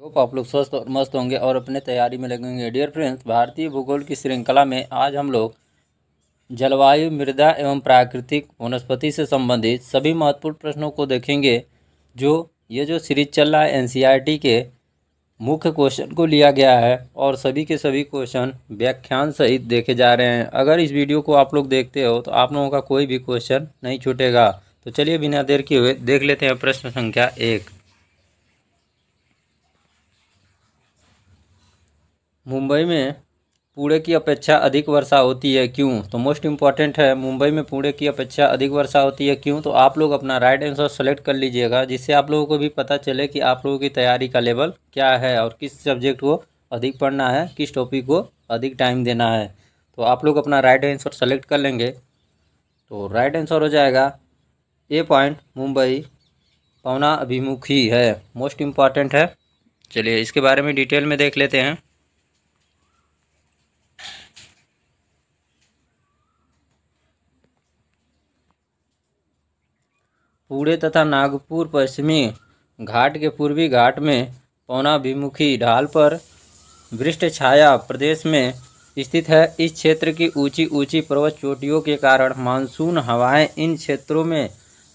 Hope आप लोग स्वस्थ और मस्त होंगे और अपने तैयारी में लगेंगे। डियर फ्रेंड्स, भारतीय भूगोल की श्रृंखला में आज हम लोग जलवायु, मृदा एवं प्राकृतिक वनस्पति से संबंधित सभी महत्वपूर्ण प्रश्नों को देखेंगे। जो सीरीज चल रहा है एनसीईआरटी के मुख्य क्वेश्चन को लिया गया है और सभी के सभी क्वेश्चन व्याख्यान सहित देखे जा रहे हैं। अगर इस वीडियो को आप लोग देखते हो तो आप लोगों का कोई भी क्वेश्चन नहीं छूटेगा। तो चलिए बिना देर किए हुए देख लेते हैं प्रश्न संख्या 1। मुंबई में पूरे की अपेक्षा अधिक वर्षा होती है, क्यों? तो मोस्ट इम्पॉर्टेंट है, मुंबई में पूरे की अपेक्षा अधिक वर्षा होती है क्यों? तो आप लोग अपना राइट आंसर सेलेक्ट कर लीजिएगा, जिससे आप लोगों को भी पता चले कि आप लोगों की तैयारी का लेवल क्या है और किस सब्जेक्ट को अधिक पढ़ना है, किस टॉपिक को अधिक टाइम देना है। तो आप लोग अपना राइट आंसर सेलेक्ट कर लेंगे। तो राइट आंसर हो जाएगा ए पॉइंट, मुंबई पवना अभिमुखी है, मोस्ट इम्पॉर्टेंट है। चलिए इसके बारे में डिटेल में देख लेते हैं। पुणे तथा नागपुर पश्चिमी घाट के पूर्वी घाट में पवनाभिमुखी ढाल पर वृक्ष छाया प्रदेश में स्थित है। इस क्षेत्र की ऊंची ऊंची पर्वत चोटियों के कारण मानसून हवाएं इन क्षेत्रों में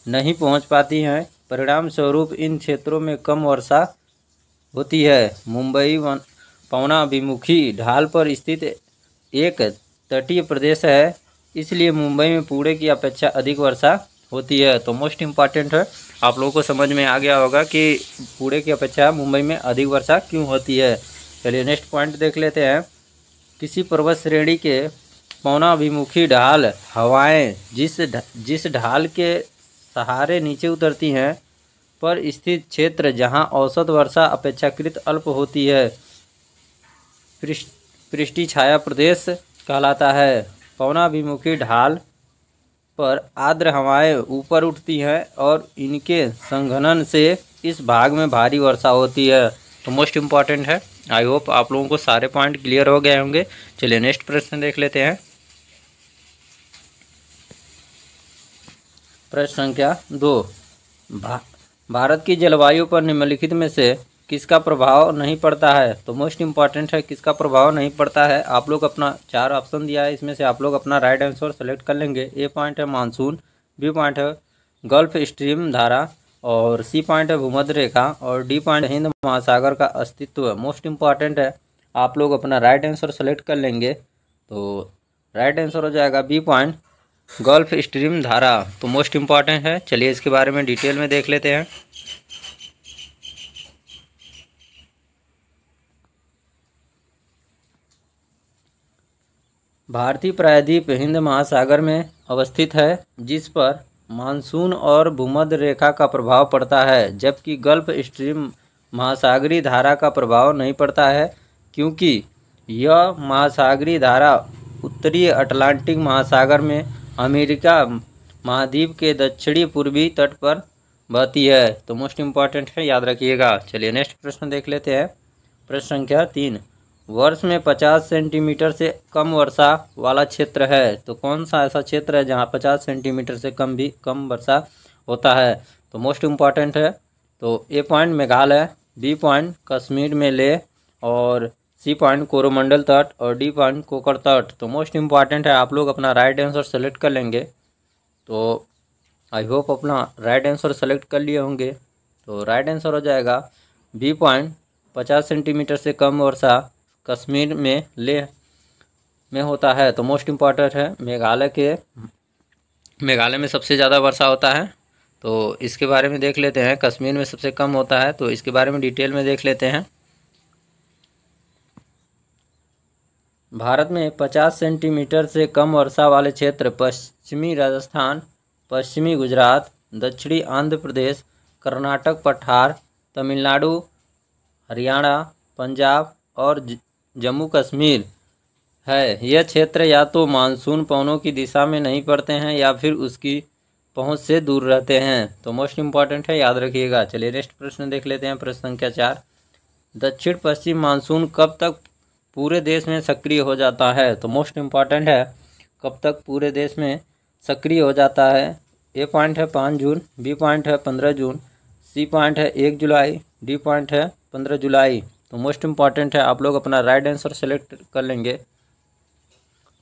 नहीं पहुंच पाती हैं। परिणाम स्वरूप इन क्षेत्रों में कम वर्षा होती है। मुंबई पवनाभिमुखी ढाल पर स्थित एक तटीय प्रदेश है, इसलिए मुंबई में पूरे की अपेक्षा अधिक वर्षा होती है। तो मोस्ट इम्पॉर्टेंट है, आप लोगों को समझ में आ गया होगा कि पूरे की अपेक्षा मुंबई में अधिक वर्षा क्यों होती है। चलिए नेक्स्ट पॉइंट देख लेते हैं। किसी पर्वत श्रेणी के पवनाभिमुखी ढाल हवाएं जिस ढाल के सहारे नीचे उतरती हैं पर स्थित क्षेत्र जहां औसत वर्षा अपेक्षाकृत अल्प होती है पृष्ठीय छाया प्रदेश कहलाता है। पवनाभिमुखी ढाल पर आर्द्र हवाएं ऊपर उठती हैं और इनके संघनन से इस भाग में भारी वर्षा होती है। तो मोस्ट इम्पॉर्टेंट है। आई होप आप लोगों को सारे पॉइंट क्लियर हो गए होंगे। चलिए नेक्स्ट प्रश्न देख लेते हैं। प्रश्न संख्या 2। भारत की जलवायु पर निम्नलिखित में से किसका प्रभाव नहीं पड़ता है? तो मोस्ट इम्पॉर्टेंट है, किसका प्रभाव नहीं पड़ता है। आप लोग अपना 4 ऑप्शन दिया है, इसमें से आप लोग अपना राइट आंसर सेलेक्ट कर लेंगे। ए पॉइंट है मानसून, बी पॉइंट है गल्फ स्ट्रीम धारा और सी पॉइंट है भूमध्य रेखा और डी पॉइंट हिंद महासागर का अस्तित्व। मोस्ट इम्पॉर्टेंट है, आप लोग अपना राइट आंसर सेलेक्ट कर लेंगे। तो राइट आंसर हो जाएगा बी पॉइंट, गल्फ स्ट्रीम धारा। तो मोस्ट इम्पॉर्टेंट है। चलिए इसके बारे में डिटेल में देख लेते हैं। भारतीय प्रायद्वीप हिंद महासागर में अवस्थित है, जिस पर मानसून और भूमध्य रेखा का प्रभाव पड़ता है, जबकि गल्फ स्ट्रीम महासागरीय धारा का प्रभाव नहीं पड़ता है, क्योंकि यह महासागरीय धारा उत्तरी अटलांटिक महासागर में अमेरिका महाद्वीप के दक्षिणी पूर्वी तट पर बहती है। तो मोस्ट इम्पॉर्टेंट है, याद रखिएगा। चलिए नेक्स्ट प्रश्न देख लेते हैं। प्रश्न संख्या 3। वर्ष में 50 सेंटीमीटर से कम वर्षा वाला क्षेत्र है। तो कौन सा ऐसा क्षेत्र है जहां 50 सेंटीमीटर से कम वर्षा होता है? तो मोस्ट इम्पॉर्टेंट है। तो A point Meghalaya, B point Kashmir में लेह और सी पॉइंट कोरोमंडल तट और डी पॉइंट कोकर तट। तो मोस्ट इम्पॉर्टेंट है, आप लोग अपना राइट आंसर सेलेक्ट कर लेंगे। तो आई होप अपना राइट आंसर सेलेक्ट कर लिए होंगे। तो राइट आंसर हो जाएगा बी पॉइंट, 50 सेंटीमीटर से कम वर्षा कश्मीर में लेह में होता है। तो मोस्ट इम्पॉर्टेंट है, मेघालय में सबसे ज़्यादा वर्षा होता है। तो इसके बारे में देख लेते हैं। कश्मीर में सबसे कम होता है, तो इसके बारे में डिटेल में देख लेते हैं। भारत में 50 सेंटीमीटर से कम वर्षा वाले क्षेत्र पश्चिमी राजस्थान, पश्चिमी गुजरात, दक्षिणी आंध्र प्रदेश, कर्नाटक पठार, तमिलनाडु, हरियाणा, पंजाब और जम्मू कश्मीर है। यह क्षेत्र या तो मानसून पवनों की दिशा में नहीं पड़ते हैं या फिर उसकी पहुंच से दूर रहते हैं। तो मोस्ट इम्पॉर्टेंट है, याद रखिएगा। चलिए नेक्स्ट प्रश्न देख लेते हैं। प्रश्न संख्या 4। दक्षिण पश्चिम मानसून कब तक पूरे देश में सक्रिय हो जाता है? तो मोस्ट इम्पॉर्टेंट है, कब तक पूरे देश में सक्रिय हो जाता है। ए पॉइंट है 5 जून, बी पॉइंट है 15 जून, सी पॉइंट है 1 जुलाई, डी पॉइंट है 15 जुलाई, तो मोस्ट इम्पॉर्टेंट है, आप लोग अपना राइट आंसर सेलेक्ट कर लेंगे।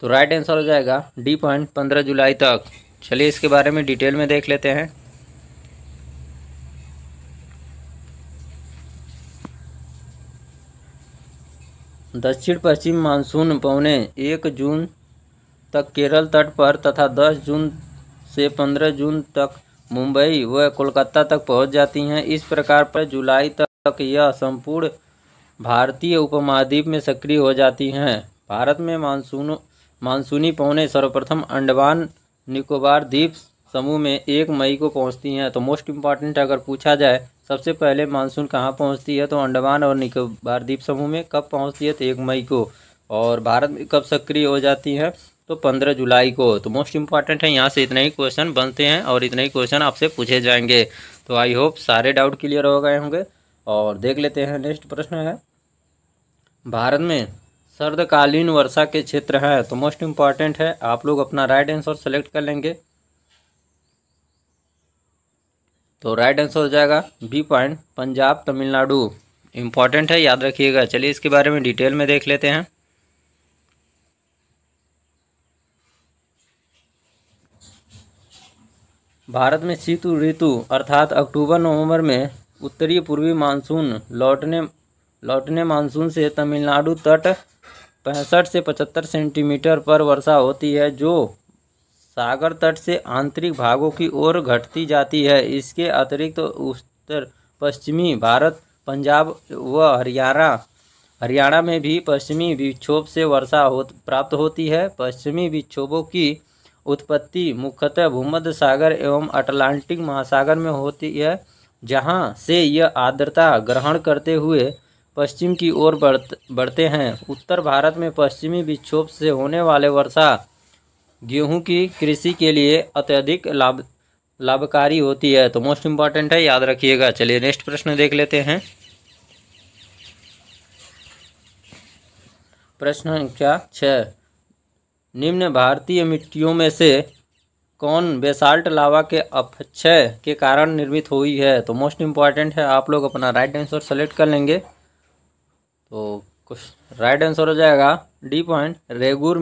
तो राइट आंसर हो जाएगा डी पॉइंट 15 जुलाई तक। चलिए इसके बारे में डिटेल में देख लेते हैं। दक्षिण पश्चिम मानसून पौने 1 जून तक केरल तट पर तथा 10 जून से 15 जून तक मुंबई व कोलकाता तक पहुंच जाती हैं। इस प्रकार पर जुलाई तक यह संपूर्ण भारतीय उपमहाद्वीप में सक्रिय हो जाती हैं। भारत में मानसूनी पौने सर्वप्रथम अंडमान निकोबार द्वीप समूह में 1 मई को पहुंचती हैं। तो मोस्ट इम्पॉर्टेंट अगर पूछा जाए सबसे पहले मानसून कहाँ पहुंचती है, तो अंडमान और निकोबार द्वीप समूह में। कब पहुंचती है, तो 1 मई को। और भारत में कब सक्रिय हो जाती है, तो 15 जुलाई को। तो मोस्ट इम्पॉर्टेंट है, यहाँ से इतने ही क्वेश्चन बनते हैं और इतने ही क्वेश्चन आपसे पूछे जाएंगे। तो आई होप सारे डाउट क्लियर हो गए होंगे। और देख लेते हैं नेक्स्ट प्रश्न है, भारत में सर्दकालीन वर्षा के क्षेत्र है। तो मोस्ट इम्पॉर्टेंट है, आप लोग अपना राइट आंसर सेलेक्ट कर लेंगे। तो राइट आंसर हो जाएगा B point Punjab Tamil Nadu. Important है, याद रखिएगा। चलिए इसके बारे में डिटेल में देख लेते हैं। भारत में शीत ऋतु अर्थात अक्टूबर नवंबर में उत्तरी पूर्वी मानसून लौटने मानसून से तमिलनाडु तट 65 से 75 सेंटीमीटर पर वर्षा होती है, जो सागर तट से आंतरिक भागों की ओर घटती जाती है। इसके अतिरिक्त उत्तर पश्चिमी भारत, पंजाब व हरियाणा में भी पश्चिमी विक्षोभ से वर्षा प्राप्त होती है। पश्चिमी विक्षोभों की उत्पत्ति मुख्यतः भूमध्य सागर एवं अटलांटिक महासागर में होती है, जहां से यह आर्द्रता ग्रहण करते हुए पश्चिम की ओर बढ़ते हैं। उत्तर भारत में पश्चिमी विक्षोभ से होने वाले वर्षा गेहूं की कृषि के लिए अत्यधिक लाभकारी होती है। तो मोस्ट इम्पॉर्टेंट है, याद रखिएगा। चलिए नेक्स्ट प्रश्न देख लेते हैं। प्रश्न संख्या 6, निम्न भारतीय मिट्टियों में से कौन बेसाल्ट लावा के अपक्षय के कारण निर्मित हुई है। तो मोस्ट इम्पॉर्टेंट है, आप लोग अपना राइट आंसर सेलेक्ट कर लेंगे। तो कुछ राइट आंसर हो जाएगा डी पॉइंट रेगुर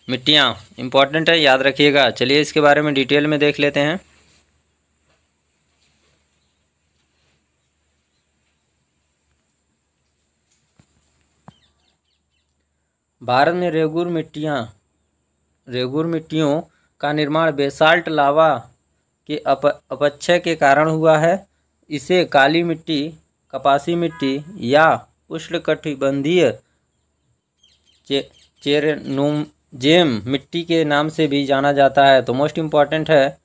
मिट्टियाँ। इम्पॉर्टेंट है, याद रखिएगा। चलिए इसके बारे में डिटेल में देख लेते हैं। भारत में रेगुर मिट्टियों का निर्माण बेसाल्ट लावा के अपक्षय के कारण हुआ है। इसे काली मिट्टी, कपासी मिट्टी या उष्णकटिबंधीय चेरनोजेम मिट्टी के नाम से भी जाना जाता है। तो मोस्ट इम्पॉर्टेंट है,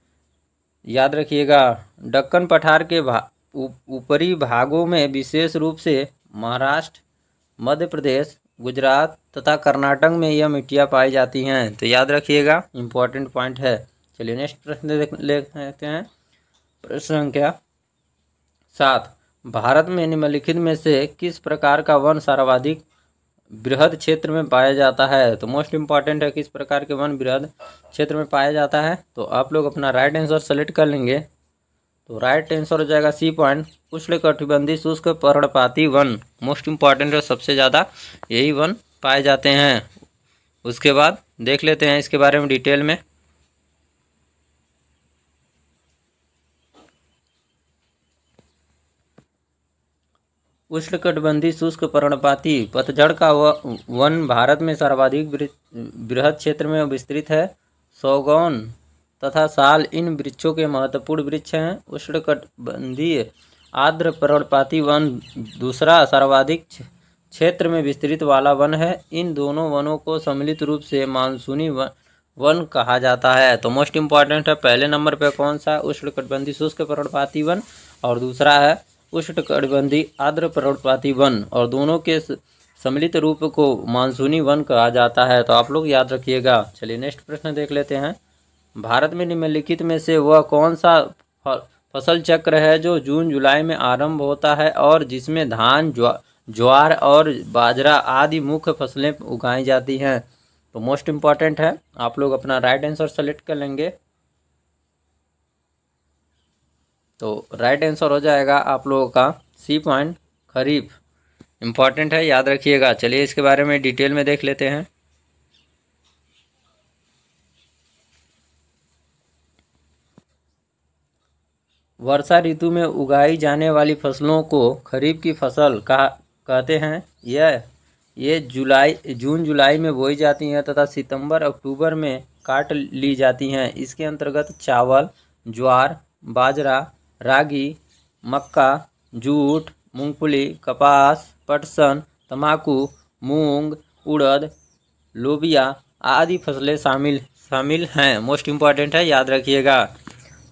याद रखिएगा। दक्कन पठार के ऊपरी भागों में विशेष रूप से महाराष्ट्र, मध्य प्रदेश, गुजरात तथा कर्नाटक में यह मिट्टियाँ पाई जाती हैं। तो याद रखिएगा, इम्पॉर्टेंट पॉइंट है। चलिए नेक्स्ट प्रश्न लेते हैं। प्रश्न संख्या 7, भारत में निम्नलिखित में से किस प्रकार का वन सर्वाधिक बृहद क्षेत्र में पाया जाता है। तो मोस्ट इम्पॉर्टेंट है, किस प्रकार के वन बृहद क्षेत्र में पाया जाता है। तो आप लोग अपना राइट आंसर सेलेक्ट कर लेंगे। तो राइट आंसर हो जाएगा सी पॉइंट उष्णकटिबंधीय शुष्क पर्णपाती वन। मोस्ट इम्पॉर्टेंट है, सबसे ज़्यादा यही वन पाए जाते हैं। उसके बाद देख लेते हैं इसके बारे में डिटेल में। उष्णकटिबंधीय शुष्क पर्णपाती पतझड़ का वन भारत में सर्वाधिक बृहद क्षेत्र में विस्तृत है। सौगौन तथा साल इन वृक्षों के महत्वपूर्ण वृक्ष हैं। उष्णकटिबंधीय आर्द्र पर्णपाती वन दूसरा सर्वाधिक क्षेत्र में विस्तृत वाला वन है। इन दोनों वनों को सम्मिलित रूप से मानसूनी वन कहा जाता है। तो मोस्ट इम्पॉर्टेंट है, पहले नंबर पे कौन सा, उष्णकटिबंधीय शुष्क पर्णपाती वन, और दूसरा है उष्णकटिबंधीय आर्द्र पर्णपाती वन, और दोनों के सम्मिलित रूप को मानसूनी वन कहा जाता है। तो आप लोग याद रखिएगा। चलिए नेक्स्ट प्रश्न देख लेते हैं। भारत में निम्नलिखित में से वह कौन सा फसल चक्र है जो जून जुलाई में आरंभ होता है और जिसमें धान, ज्वार और बाजरा आदि मुख्य फसलें उगाई जाती हैं। तो मोस्ट इम्पॉर्टेंट है, आप लोग अपना राइट आंसर सेलेक्ट कर लेंगे। तो राइट आंसर हो जाएगा आप लोगों का सी पॉइंट खरीफ इम्पॉर्टेंट है, याद रखिएगा। चलिए इसके बारे में डिटेल में देख लेते हैं। वर्षा ऋतु में उगाई जाने वाली फसलों को खरीफ की फसल कहते हैं। ये जून जुलाई में बोई जाती हैं तथा सितंबर अक्टूबर में काट ली जाती हैं। इसके अंतर्गत चावल, ज्वार, बाजरा, रागी, मक्का, जूट, मूंगफली, कपास, पटसन, तंबाकू, मूंग, उड़द, लोबिया आदि फसलें शामिल हैं। मोस्ट इम्पॉर्टेंट है, याद रखिएगा।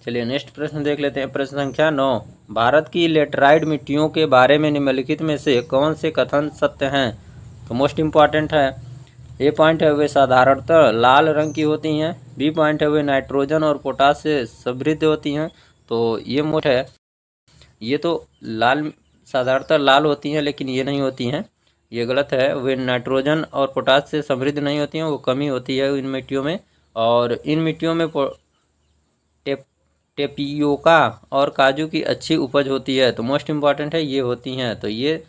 चलिए नेक्स्ट प्रश्न देख लेते हैं। प्रश्न संख्या 9, भारत की लेटराइट मिट्टियों के बारे में निम्नलिखित में से कौन से कथन सत्य हैं? तो मोस्ट इम्पॉर्टेंट है। ए पॉइंट है वे साधारणतः लाल रंग की होती हैं। बी पॉइंट है वे नाइट्रोजन और पोटास से समृद्ध होती हैं। तो ये मोस्ट है, ये तो साधारणतः लाल होती हैं लेकिन ये नहीं होती हैं, ये गलत है। वे नाइट्रोजन और पोटास से समृद्ध नहीं होती हैं, वो कमी होती है इन मिट्टियों में। और इन मिट्टियों में टेपियोका और काजू की अच्छी उपज होती है। तो मोस्ट इम्पॉर्टेंट है, ये होती हैं। तो ये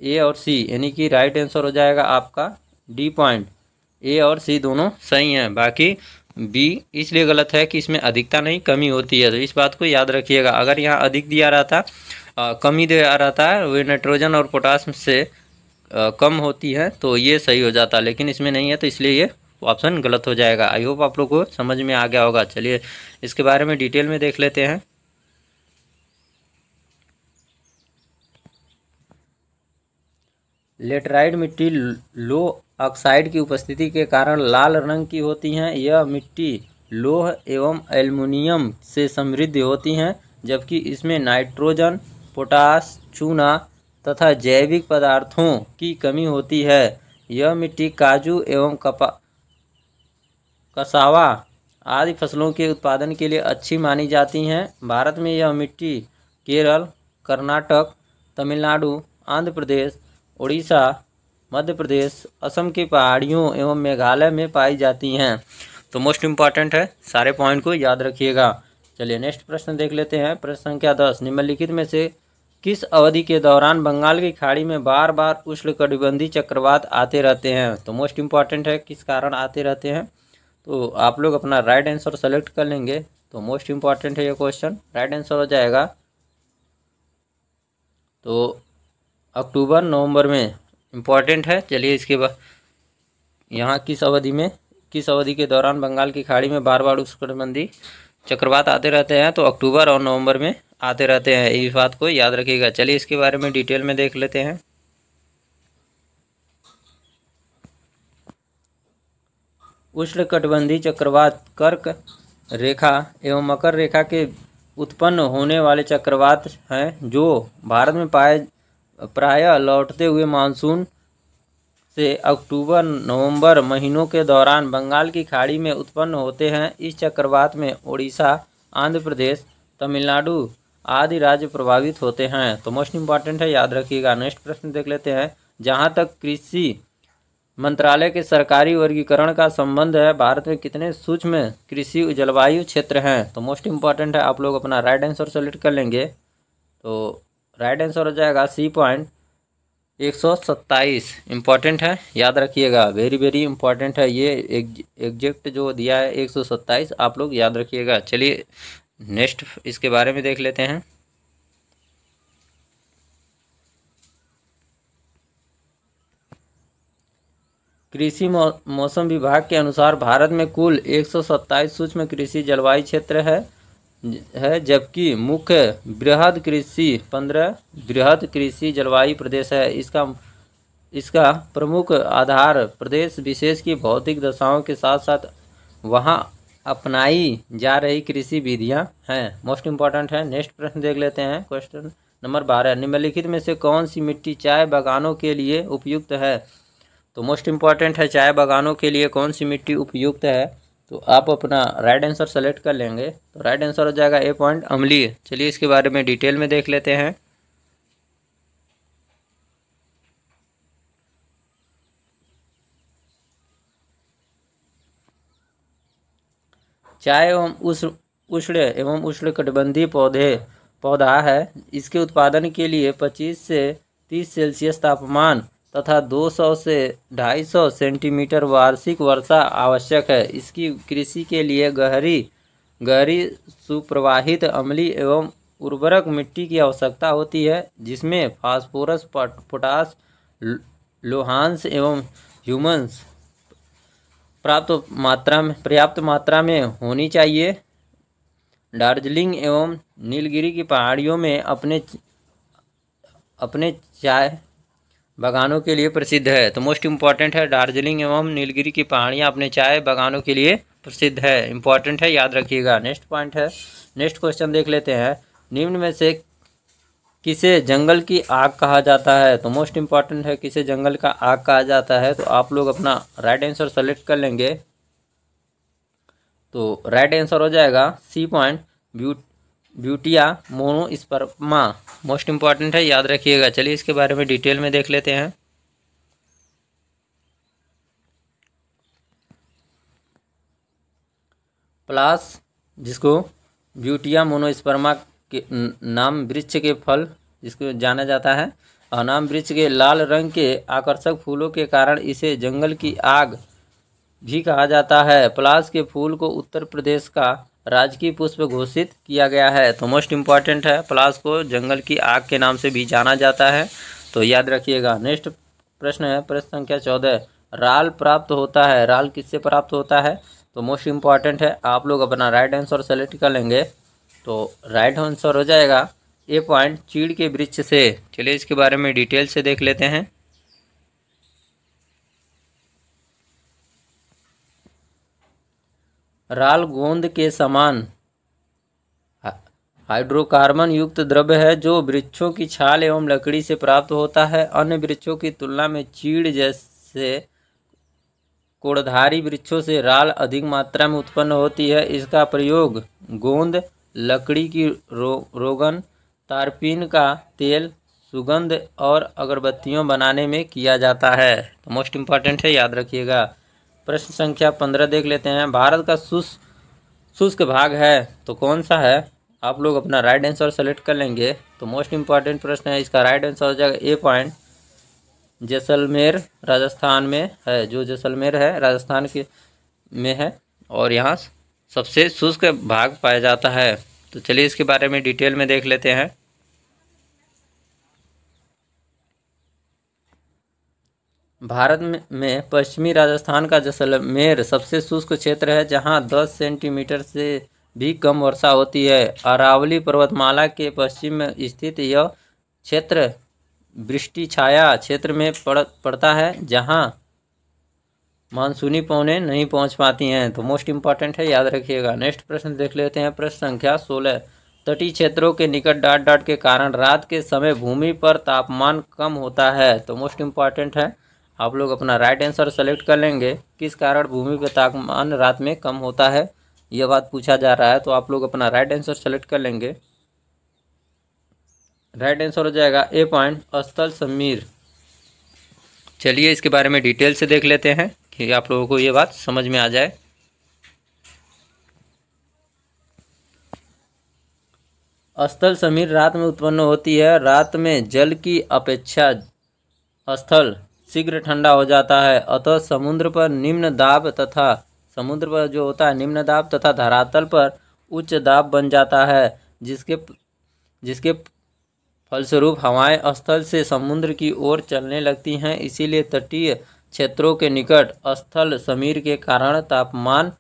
ए और सी यानी कि राइट आंसर हो जाएगा आपका डी पॉइंट। ए और सी दोनों सही हैं, बाकी बी इसलिए गलत है कि इसमें अधिकता नहीं कमी होती है। तो इस बात को याद रखिएगा। अगर यहाँ अधिक दिया रहता कमी दिया रहता है, वे नाइट्रोजन और पोटास से कम होती है तो ये सही हो जाता, लेकिन इसमें नहीं है तो इसलिए ये ऑप्शन गलत हो जाएगा। आई होप आप लोग को समझ में आ गया होगा। चलिए इसके बारे में डिटेल में देख लेते हैं। लेटराइट मिट्टी लो ऑक्साइड की उपस्थिति के कारण लाल रंग की होती हैं। यह मिट्टी लोह एवं एल्युमिनियम से समृद्ध होती हैं, जबकि इसमें नाइट्रोजन, पोटास, चूना तथा जैविक पदार्थों की कमी होती है। यह मिट्टी काजू एवं कसावा आदि फसलों के उत्पादन के लिए अच्छी मानी जाती हैं। भारत में यह मिट्टी केरल, कर्नाटक, तमिलनाडु, आंध्र प्रदेश, उड़ीसा, मध्य प्रदेश, असम की पहाड़ियों एवं मेघालय में पाई जाती हैं। तो मोस्ट इम्पॉर्टेंट है, सारे पॉइंट को याद रखिएगा। चलिए नेक्स्ट प्रश्न देख लेते हैं। प्रश्न संख्या 10, निम्नलिखित में से किस अवधि के दौरान बंगाल की खाड़ी में बार बार उष्णकटिबंधीय चक्रवात आते रहते हैं? तो मोस्ट इम्पॉर्टेंट है, किस कारण आते रहते हैं? तो आप लोग अपना राइट आंसर सेलेक्ट कर लेंगे। तो मोस्ट इम्पॉर्टेंट है ये क्वेश्चन, राइट आंसर हो जाएगा तो अक्टूबर नवंबर में इम्पॉर्टेंट है। चलिए इसके बाद यहाँ किस अवधि के दौरान बंगाल की खाड़ी में बार बार उष्णकटिबंधीय चक्रवात आते रहते हैं? तो अक्टूबर और नवंबर में आते रहते हैं, इस बात को याद रखिएगा। चलिए इसके बारे में डिटेल में देख लेते हैं। उष्णकटिबंधीय चक्रवात कर्क रेखा एवं मकर रेखा के उत्पन्न होने वाले चक्रवात हैं, जो भारत में प्रायः लौटते हुए मानसून से अक्टूबर नवंबर महीनों के दौरान बंगाल की खाड़ी में उत्पन्न होते हैं। इस चक्रवात में उड़ीसा, आंध्र प्रदेश, तमिलनाडु आदि राज्य प्रभावित होते हैं। तो मोस्ट इम्पॉर्टेंट है, याद रखिएगा। नेक्स्ट प्रश्न देख लेते हैं। जहाँ तक कृषि मंत्रालय के सरकारी वर्गीकरण का संबंध है, भारत में कितने सूक्ष्म कृषि जलवायु क्षेत्र हैं? तो मोस्ट इम्पॉर्टेंट है, आप लोग अपना राइट आंसर सेलेक्ट कर लेंगे। तो राइट आंसर हो जाएगा सी पॉइंट 127। इम्पॉर्टेंट है, याद रखिएगा, वेरी वेरी इंपॉर्टेंट है। ये एग्जैक्ट जो दिया है 127, आप लोग याद रखिएगा। चलिए नेक्स्ट इसके बारे में देख लेते हैं। कृषि मौसम विभाग के अनुसार भारत में कुल 127 सूक्ष्म कृषि जलवायु क्षेत्र है, जबकि मुख्य बृहद कृषि 15 बृहद कृषि जलवायु प्रदेश है। इसका प्रमुख आधार प्रदेश विशेष की भौतिक दशाओं के साथ साथ वहां अपनाई जा रही कृषि विधियां हैं। मोस्ट इम्पॉर्टेंट है। नेक्स्ट प्रश्न देख लेते हैं। क्वेश्चन नंबर 12, निम्नलिखित में से कौन सी मिट्टी चाय बागानों के लिए उपयुक्त है? तो मोस्ट इम्पॉर्टेंट है, चाय बागानों के लिए कौन सी मिट्टी उपयुक्त है? तो आप अपना राइट आंसर सेलेक्ट कर लेंगे। तो राइट आंसर हो जाएगा ए पॉइंट अम्लीय। चलिए इसके बारे में डिटेल में देख लेते हैं। चाय एवं उष्ण एवं उष्णकटिबंधीय पौधा है। इसके उत्पादन के लिए 25 से 30 सेल्सियस तापमान तथा 200 से 250 सेंटीमीटर वार्षिक वर्षा आवश्यक है। इसकी कृषि के लिए गहरी सुप्रवाहित अम्लीय एवं उर्वरक मिट्टी की आवश्यकता होती है, जिसमें फास्फोरस, पोटास, लोहांश एवं ह्यूमस पर्याप्त मात्रा में होनी चाहिए। दार्जिलिंग एवं नीलगिरी की पहाड़ियों में अपने चाय बागानों के लिए प्रसिद्ध है। तो मोस्ट इम्पॉर्टेंट है, दार्जिलिंग एवं नीलगिरी की पहाड़ियाँ अपने चाय बागानों के लिए प्रसिद्ध है। इम्पॉर्टेंट है, याद रखिएगा। नेक्स्ट पॉइंट है, नेक्स्ट क्वेश्चन देख लेते हैं। निम्न में से किसे जंगल की आग कहा जाता है? तो मोस्ट इम्पॉर्टेंट है, किसे जंगल का आग कहा जाता है। तो आप लोग अपना राइट आंसर सेलेक्ट कर लेंगे। तो राइट आंसर हो जाएगा C point, butea monosperma. Most important है, याद रखिएगा। चलिए इसके बारे में डिटेल में देख लेते हैं। प्लास, जिसको ब्यूटिया मोनोस्पर्मा के नाम वृक्ष के फल जिसको जाना जाता है, अनाम वृक्ष के लाल रंग के आकर्षक फूलों के कारण इसे जंगल की आग भी कहा जाता है। पलाश के फूल को उत्तर प्रदेश का राजकीय पुष्प घोषित किया गया है। तो मोस्ट इम्पॉर्टेंट है, पलाश को जंगल की आग के नाम से भी जाना जाता है, तो याद रखिएगा। नेक्स्ट प्रश्न है, प्रश्न संख्या 14। राल प्राप्त होता है, राल किससे प्राप्त होता है? तो मोस्ट इम्पॉर्टेंट है, आप लोग अपना राइट आंसर सेलेक्ट कर लेंगे। तो राइट आंसर हो जाएगा ए पॉइंट, चीड़ के वृक्ष से। चलिए इसके बारे में डिटेल से देख लेते हैं। राल गोंद के समान हाइड्रोकार्बन युक्त द्रव्य है जो वृक्षों की छाल एवं लकड़ी से प्राप्त होता है। अन्य वृक्षों की तुलना में चीड़ जैसे कोड़धारी वृक्षों से राल अधिक मात्रा में उत्पन्न होती है। इसका प्रयोग गोंद, लकड़ी की रोगन, तारपीन का तेल, सुगंध और अगरबत्तियों बनाने में किया जाता है। तो मोस्ट इम्पॉर्टेंट है, याद रखिएगा। प्रश्न संख्या 15 देख लेते हैं। भारत का शुष्क भाग है तो कौन सा है? आप लोग अपना राइट आंसर सेलेक्ट कर लेंगे। तो मोस्ट इम्पॉर्टेंट प्रश्न है, इसका राइट आंसर हो जाएगा ए पॉइंट, जैसलमेर राजस्थान में है। जो जैसलमेर है राजस्थान के में है और यहाँ सबसे शुष्क भाग पाया जाता है। तो चलिए इसके बारे में डिटेल में देख लेते हैं। भारत में पश्चिमी राजस्थान का जैसलमेर सबसे शुष्क क्षेत्र है, जहाँ 10 सेंटीमीटर से भी कम वर्षा होती है। अरावली पर्वतमाला के पश्चिम में स्थित यह क्षेत्र वृष्टि छाया क्षेत्र में पड़ता है, जहाँ मानसूनी पवनें नहीं पहुँच पाती हैं। तो मोस्ट इम्पॉर्टेंट है, याद रखिएगा। नेक्स्ट प्रश्न देख लेते हैं। प्रश्न संख्या 16। तटीय क्षेत्रों के निकट डाट के कारण रात के समय भूमि पर तापमान कम होता है। तो मोस्ट इम्पॉर्टेंट है, आप लोग अपना राइट आंसर सेलेक्ट कर लेंगे। किस कारण भूमि पर तापमान रात में कम होता है, यह बात पूछा जा रहा है। तो आप लोग अपना राइट आंसर सेलेक्ट कर लेंगे। राइट आंसर हो जाएगा ए पॉइंट, स्थल समीर। चलिए इसके बारे में डिटेल से देख लेते हैं कि आप लोगों को ये बात समझ में आ जाए। स्थल समीर रात में उत्पन्न होती है। रात में जल की अपेक्षा स्थल शीघ्र ठंडा हो जाता है, अतः समुद्र पर जो होता है निम्न दाब तथा धरातल पर उच्च दाब बन जाता है, जिसके फलस्वरूप हवाएं स्थल से समुद्र की ओर चलने लगती हैं। इसीलिए तटीय क्षेत्रों के निकट स्थल समीर के कारण तापमान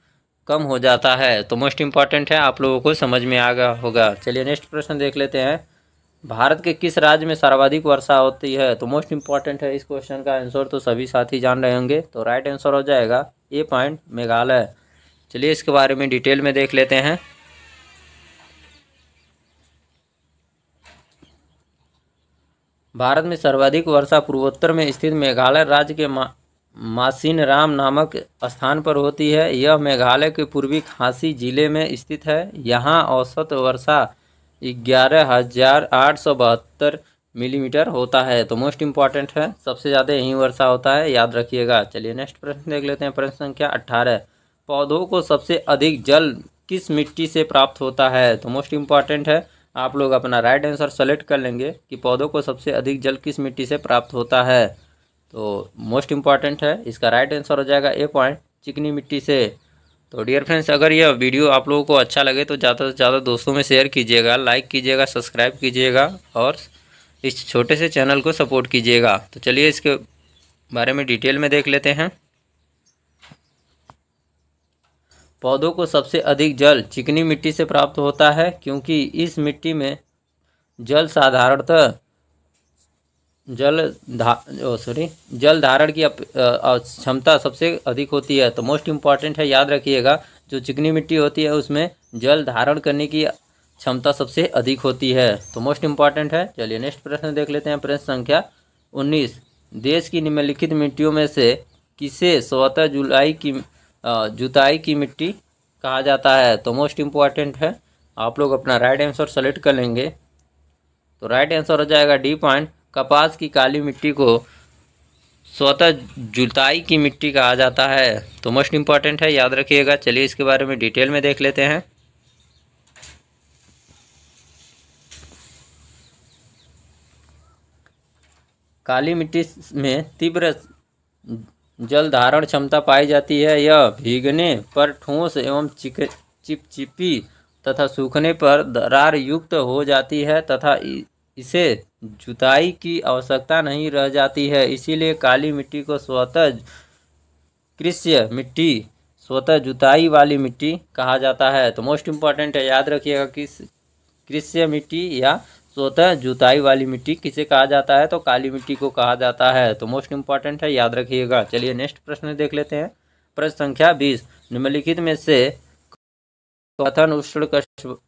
कम हो जाता है। तो मोस्ट इम्पॉर्टेंट है, आप लोगों को समझ में आ गया होगा। चलिए नेक्स्ट प्रश्न देख लेते हैं। भारत के किस राज्य में सर्वाधिक वर्षा होती है? तो मोस्ट इम्पॉर्टेंट है, इस क्वेश्चन का आंसर तो सभी साथी जान रहे होंगे। तो राइट आंसर हो जाएगा ए पॉइंट, मेघालय। चलिए इसके बारे में डिटेल में देख लेते हैं। भारत में सर्वाधिक वर्षा पूर्वोत्तर में स्थित मेघालय राज्य के मासिनराम नामक स्थान पर होती है। यह मेघालय के पूर्वी खासी जिले में स्थित है। यहाँ औसत वर्षा 11,872 मिलीमीटर होता है। तो मोस्ट इम्पॉर्टेंट है, सबसे ज़्यादा यहीं वर्षा होता है, याद रखिएगा। चलिए नेक्स्ट प्रश्न देख लेते हैं। प्रश्न संख्या 18। पौधों को सबसे अधिक जल किस मिट्टी से प्राप्त होता है? तो मोस्ट इम्पॉर्टेंट है, आप लोग अपना राइट आंसर सेलेक्ट कर लेंगे कि पौधों को सबसे अधिक जल किस मिट्टी से प्राप्त होता है। तो मोस्ट इम्पॉर्टेंट है, इसका राइट आंसर हो जाएगा ए पॉइंट, चिकनी मिट्टी से। तो डियर फ्रेंड्स, अगर यह वीडियो आप लोगों को अच्छा लगे तो ज़्यादा से ज़्यादा दोस्तों में शेयर कीजिएगा, लाइक कीजिएगा, सब्सक्राइब कीजिएगा और इस छोटे से चैनल को सपोर्ट कीजिएगा। तो चलिए इसके बारे में डिटेल में देख लेते हैं। पौधों को सबसे अधिक जल चिकनी मिट्टी से प्राप्त होता है क्योंकि इस मिट्टी में जल साधारणतः जल धारण की क्षमता सबसे अधिक होती है। तो मोस्ट इम्पॉर्टेंट है, याद रखिएगा, जो चिकनी मिट्टी होती है उसमें जल धारण करने की क्षमता सबसे अधिक होती है। तो मोस्ट इम्पॉर्टेंट है। चलिए नेक्स्ट प्रश्न देख लेते हैं। प्रश्न संख्या 19, देश की निम्नलिखित मिट्टियों में से किसे स्वतः जुताई की मिट्टी कहा जाता है। तो मोस्ट इम्पॉर्टेंट है, आप लोग अपना राइट आंसर सेलेक्ट कर लेंगे। तो राइट आंसर हो जाएगा डी पॉइंट, कपास की काली मिट्टी को स्वतः जुताई की मिट्टी कहा जाता है। तो मोस्ट इम्पॉर्टेंट है, याद रखिएगा। चलिए इसके बारे में डिटेल में देख लेते हैं। काली मिट्टी में तीव्र जल धारण क्षमता पाई जाती है। यह भीगने पर ठोस एवं चिपचिपी तथा सूखने पर दरार युक्त हो जाती है तथा इसे जुताई की आवश्यकता नहीं रह जाती है। इसीलिए काली मिट्टी को स्वतः जुताई वाली मिट्टी कहा जाता है। तो मोस्ट इम्पॉर्टेंट है, याद रखिएगा कि कृषि मिट्टी या स्वतः जुताई वाली मिट्टी किसे कहा जाता है। तो काली मिट्टी को कहा जाता है। तो मोस्ट इम्पॉर्टेंट है, याद रखिएगा। चलिए नेक्स्ट प्रश्न देख लेते हैं। प्रश्न संख्या 20, निम्नलिखित में से कथन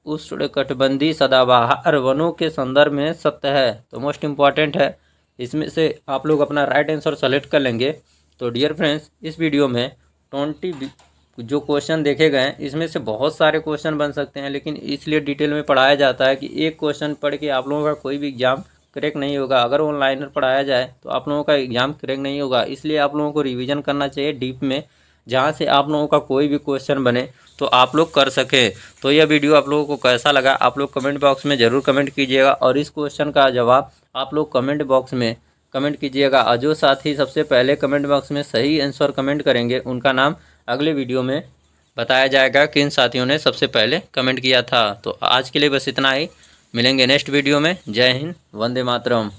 उष्णकटिबंधीय सदाबहार वनों के संदर्भ में सत्य है। तो मोस्ट इम्पॉर्टेंट है, इसमें से आप लोग अपना राइट आंसर सेलेक्ट कर लेंगे। तो डियर फ्रेंड्स, इस वीडियो में 20 जो क्वेश्चन देखे गए इसमें से बहुत सारे क्वेश्चन बन सकते हैं, लेकिन इसलिए डिटेल में पढ़ाया जाता है कि एक क्वेश्चन पढ़ के आप लोगों का कोई भी एग्जाम क्रैक नहीं होगा। अगर ऑनलाइन पढ़ाया जाए तो आप लोगों का एग्जाम क्रैक नहीं होगा। इसलिए आप लोगों को रिवीजन करना चाहिए डीप में, जहाँ से आप लोगों का कोई भी क्वेश्चन बने तो आप लोग कर सकें। तो यह वीडियो आप लोगों को कैसा लगा आप लोग कमेंट बॉक्स में ज़रूर कमेंट कीजिएगा और इस क्वेश्चन का जवाब आप लोग कमेंट बॉक्स में कमेंट कीजिएगा। और जो साथी सबसे पहले कमेंट बॉक्स में सही आंसर कमेंट करेंगे उनका नाम अगले वीडियो में बताया जाएगा किन साथियों ने सबसे पहले कमेंट किया था। तो आज के लिए बस इतना ही, मिलेंगे नेक्स्ट वीडियो में। जय हिंद, वंदे मातरम।